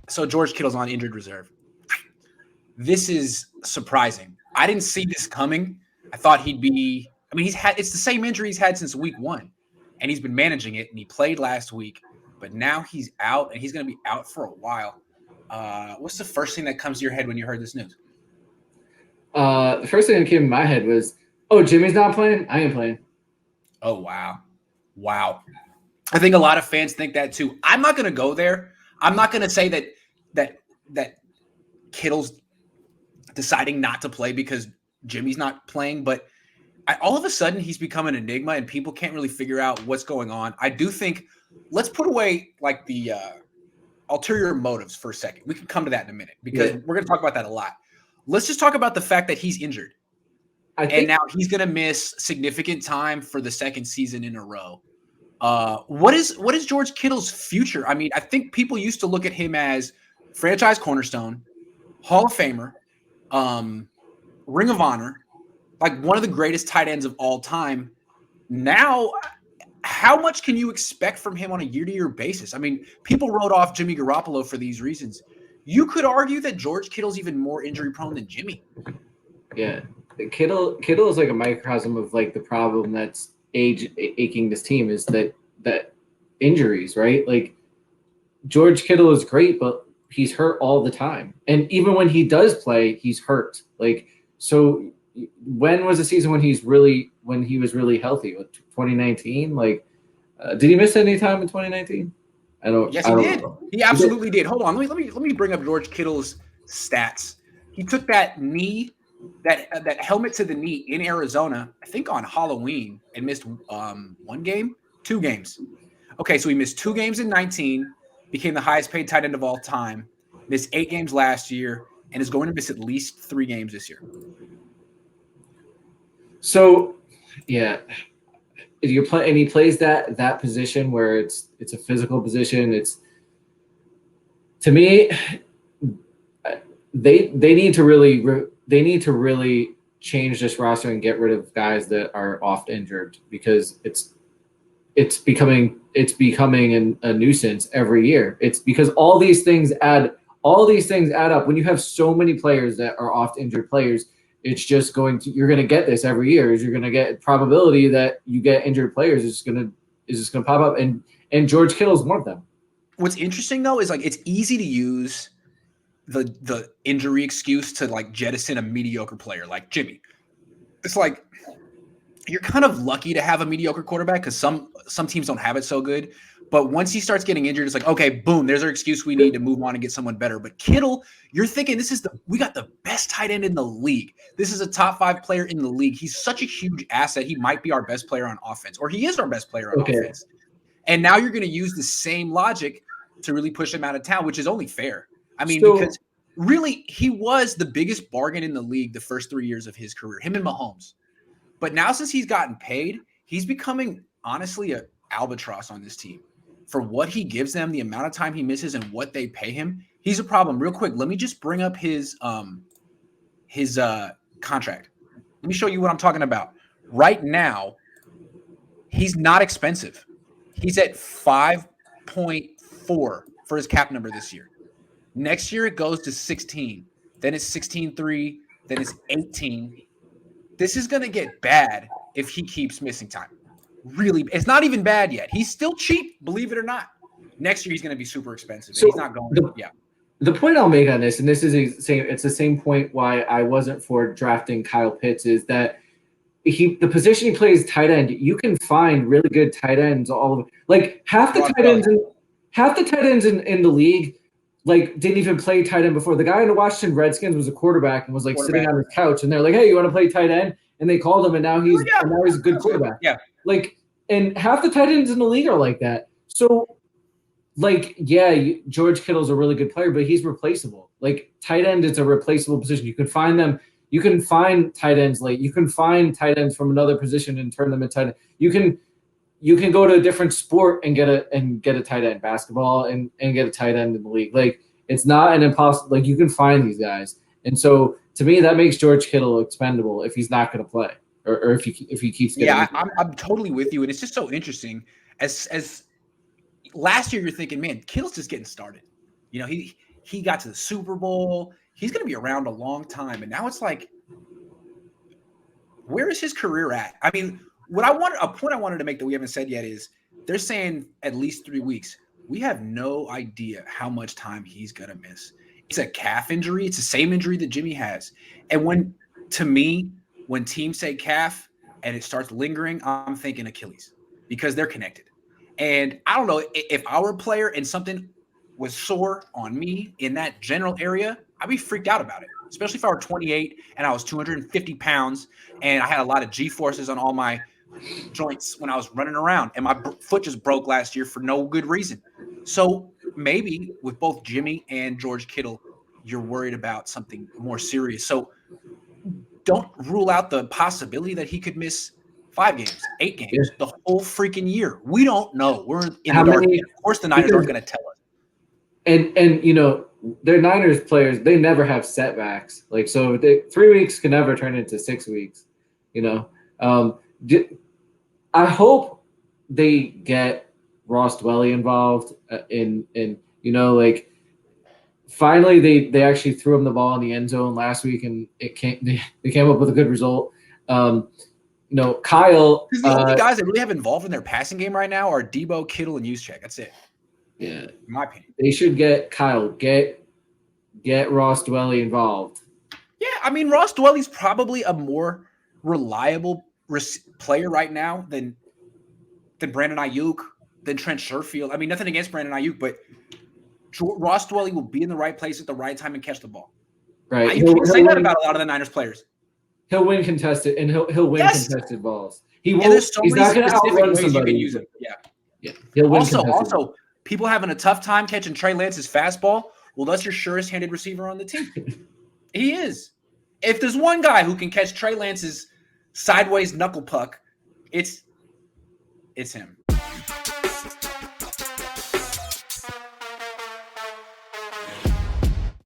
So George Kittle's on injured reserve. This is surprising. I didn't see this coming. I thought he'd be. I mean, it's the same injury he's had since week 1, and he's been managing it. And he played last week, but now he's out, and he's going to be out for a while. What's the first thing that comes to your head when you heard this news? The first thing that came in my head was, "Oh, Jimmy's not playing. I ain't playing." Oh wow! I think a lot of fans think that too. I'm not going to go there. I'm not going to say that Kittle's deciding not to play because Jimmy's not playing, but all of a sudden he's become an enigma and people can't really figure out what's going on. I do think let's put away like the ulterior motives for a second. We can come to that in a minute because we're going to talk about that a lot. Let's just talk about the fact that he's injured. And now he's going to miss significant time for the second season in a row. What is George Kittle's future? I mean, I think people used to look at him as franchise cornerstone, Hall of Famer, Ring of Honor, like one of the greatest tight ends of all time. Now, how much can you expect from him on a year-to-year basis? I mean, people wrote off Jimmy Garoppolo for these reasons. You could argue that George Kittle's even more injury-prone than Jimmy. Yeah, Kittle is like a microcosm of like the problem that's aching this team is that injuries, right? Like George Kittle is great, but he's hurt all the time. And even when he does play, he's hurt. Like, so when was the season when he was really healthy? 2019? Like, did he miss any time in 2019? Yes, he did. He absolutely did. Hold on. Let me bring up George Kittle's stats. He took that knee, that helmet to the knee in Arizona, I think on Halloween, and missed 1 game, 2 games. Okay, so he missed 2 games in 19, became the highest paid tight end of all time, missed 8 games last year, and is going to miss at least 3 games this year. So, yeah, you play, and he plays that position where it's a physical position. It's, to me, they need to really change this roster and get rid of guys that are oft injured because it's becoming a nuisance every year. It's because all these things add up. When you have so many players that are oft injured players, it's just you're going to get this every year. You're going to get probability that you get injured players is just going to pop up. And George Kittle is one of them. What's interesting though is like it's easy to use the injury excuse to like jettison a mediocre player like Jimmy. It's like you're kind of lucky to have a mediocre quarterback because some teams don't have it so good. But once he starts getting injured, it's like, okay, boom, there's our excuse. We need to move on and get someone better. But Kittle, you're thinking we got the best tight end in the league. This is a top 5 player in the league. He's such a huge asset. He might be our best player on offense, or he is our best player on offense. And now you're going to use the same logic to really push him out of town, which is only fair. I mean, because really he was the biggest bargain in the league the first 3 years of his career, him and Mahomes. But now since he's gotten paid, he's becoming honestly an albatross on this team. For what he gives them, the amount of time he misses, and what they pay him, he's a problem. Real quick, let me just bring up his contract. Let me show you what I'm talking about. Right now, he's not expensive. He's at 5.4 for his cap number this year. Next year, it goes to 16. Then it's 16.3. Then it's 18. This is going to get bad if he keeps missing time. Really, it's not even bad yet. He's still cheap, believe it or not. Next year, he's going to be super expensive. So he's not going. The point I'll make on this, and this is it's the same point why I wasn't for drafting Kyle Pitts, is that the position he plays tight end, you can find really good tight ends all over. Like half the tight ends in the league like didn't even play tight end before. The guy in the Washington Redskins was a quarterback and was like sitting on his couch, and they're like, "Hey, you want to play tight end?" And they called him, and now he's a good quarterback. Yeah. Like, and half the tight ends in the league are like that. So, like, George Kittle's a really good player, but he's replaceable. Like, tight end is a replaceable position. You can find them. You can find tight ends late. You can find tight ends from another position and turn them into tight end. You can go to a different sport and get a tight end, basketball and get a tight end in the league. Like, it's not an impossible. Like, you can find these guys, and so to me, that makes George Kittle expendable if he's not going to play. Or if he keeps getting. Yeah, I'm totally with you, and it's just so interesting. As last year, you're thinking, man, Kittle's just getting started. You know, He got to the Super Bowl. He's going to be around a long time. And now it's like, where is his career at? I mean, a point I wanted to make that we haven't said yet is they're saying at least 3 weeks. We have no idea how much time he's going to miss. It's a calf injury. It's the same injury that Jimmy has. And to me, when teams say calf and it starts lingering, I'm thinking Achilles because they're connected. And I don't know if I were a player and something was sore on me in that general area, I'd be freaked out about it, especially if I were 28 and I was 250 pounds and I had a lot of G-forces on all my joints when I was running around and my foot just broke last year for no good reason. So maybe with both Jimmy and George Kittle, you're worried about something more serious. So don't rule out the possibility that he could miss 5 games, 8 games, the whole freaking year. We don't know. We're in the dark. Of course, the Niners aren't going to tell us. And you know, they're Niners players. They never have setbacks. Like, so 3 weeks can never turn into 6 weeks. You know, I hope they get Ross Dwelly involved in you know, like, finally they actually threw him the ball in the end zone last week and they came up with a good result. You know, Kyle. Because the only guys that really have involved in their passing game right now are Debo, Kittle, and Juszczyk. That's it. Yeah, in my opinion, they should get Kyle. Get Ross Dwelly involved. Yeah, I mean, Ross Dwelly's probably a more reliable player right now than Brandon Ayuk, than Trent Sherfield. I mean, nothing against Brandon Ayuk, but Ross Dwelly will be in the right place at the right time and catch the ball. Right. You can't say that about a lot of the Niners players. He'll win contested, and he'll win contested balls. He won't. There's so he's many not going to outrun ways somebody. You can use him. Yeah. He'll win also, people having a tough time catching Trey Lance's fastball. Well, that's your surest-handed receiver on the team. He is. If there's one guy who can catch Trey Lance's sideways knuckle puck, it's him.